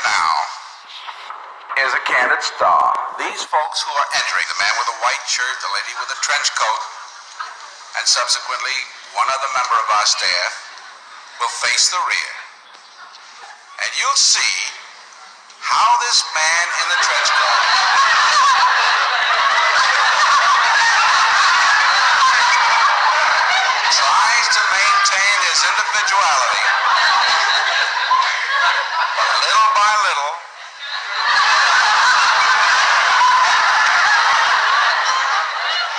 now is a candid star. These folks who are entering, the man with the white shirt, the lady with the trench coat, and subsequently one other member of our staff, will face the rear. And you'll see how this man in the trench coat tries to maintain his individuality. But little by little,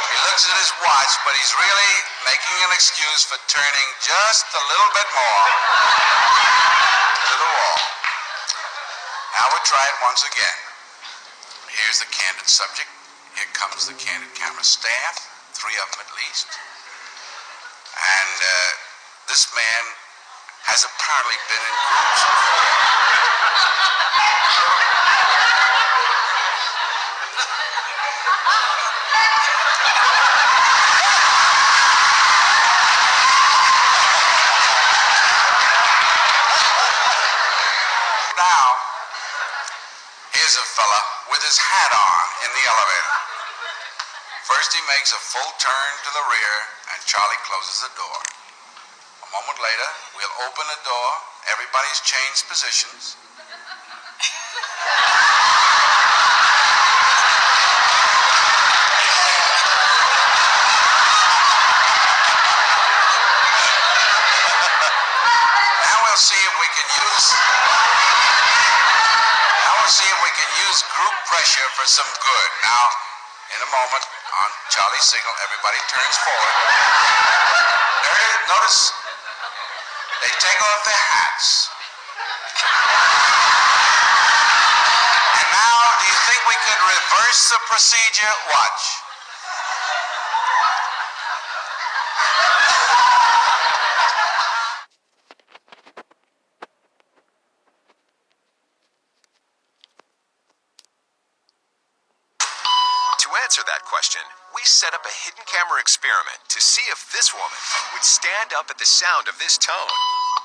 he looks at his watch, but he's really making an excuse for turning just a little bit more to the wall. Now we'll try it once again. Here's the candid subject. Here comes the candid camera staff, 3 of them at least. And this man has apparently been in groups Now, here's a fella with his hat on in the elevator. First he makes a full turn to the rear, and Charlie closes the door. A moment later, we'll open the door. Everybody's changed positions. Now we'll see if we can use group pressure for some good. Now, in a moment, on Charlie's signal, everybody turns forward. Notice they take off their hats. And now, do you think we could reverse the procedure? Watch. To answer that question, we set up a hidden camera experiment to see if this woman would stand up at the sound of this tone,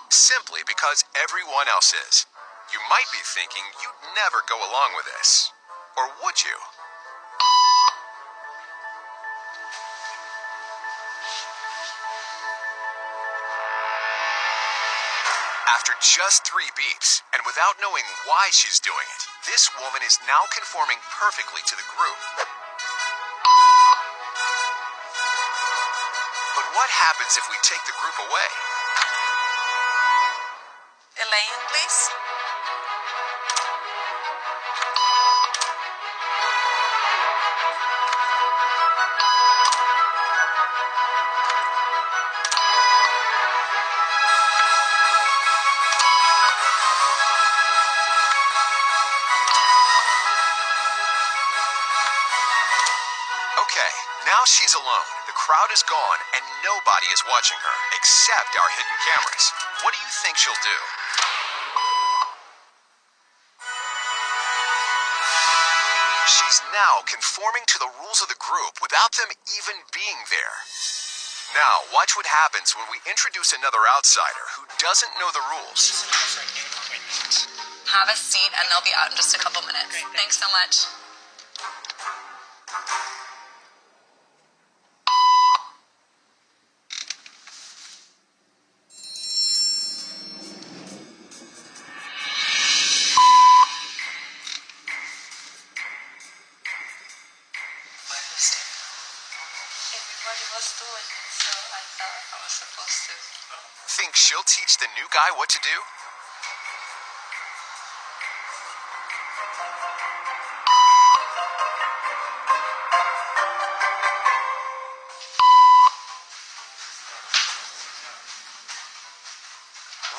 simply because everyone else is. You might be thinking you'd never go along with this. Or would you? After just 3 beeps, and without knowing why she's doing it, this woman is now conforming perfectly to the group. But what happens if we take the group away? Elaine, please. Okay, now she's alone. The crowd is gone, and nobody is watching her, except our hidden cameras. What do you think she'll do? She's now conforming to the rules of the group without them even being there. Now, watch what happens when we introduce another outsider who doesn't know the rules. Have a seat, and they'll be out in just a couple minutes. Thanks so much. Everybody was doing it, so I thought I was supposed to. Think she'll teach the new guy what to do?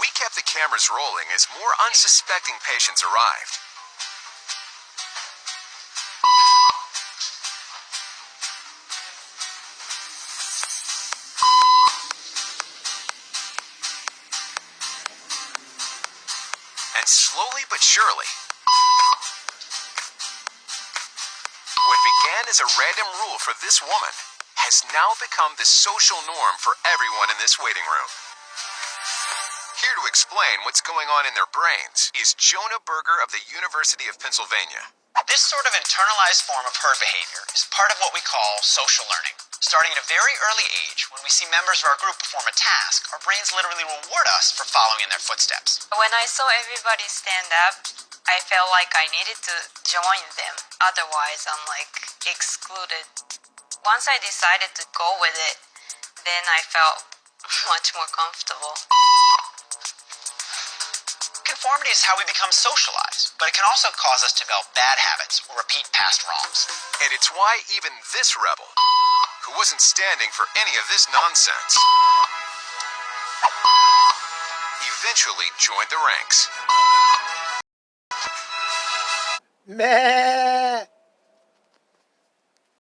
We kept the cameras rolling as more unsuspecting patients arrived. And slowly but surely, what began as a random rule for this woman has now become the social norm for everyone in this waiting room. Here to explain what's going on in their brains is Jonah Berger of the University of Pennsylvania. This sort of internalized form of herd behavior is part of what we call social learning. Starting at a very early age, when we see members of our group perform a task, our brains literally reward us for following in their footsteps. When I saw everybody stand up, I felt like I needed to join them. Otherwise, I'm like excluded. Once I decided to go with it, then I felt much more comfortable. Conformity is how we become socialized, but it can also cause us to develop bad habits or repeat past wrongs. And it's why even this rebel, who wasn't standing for any of this nonsense, eventually joined the ranks. Meh.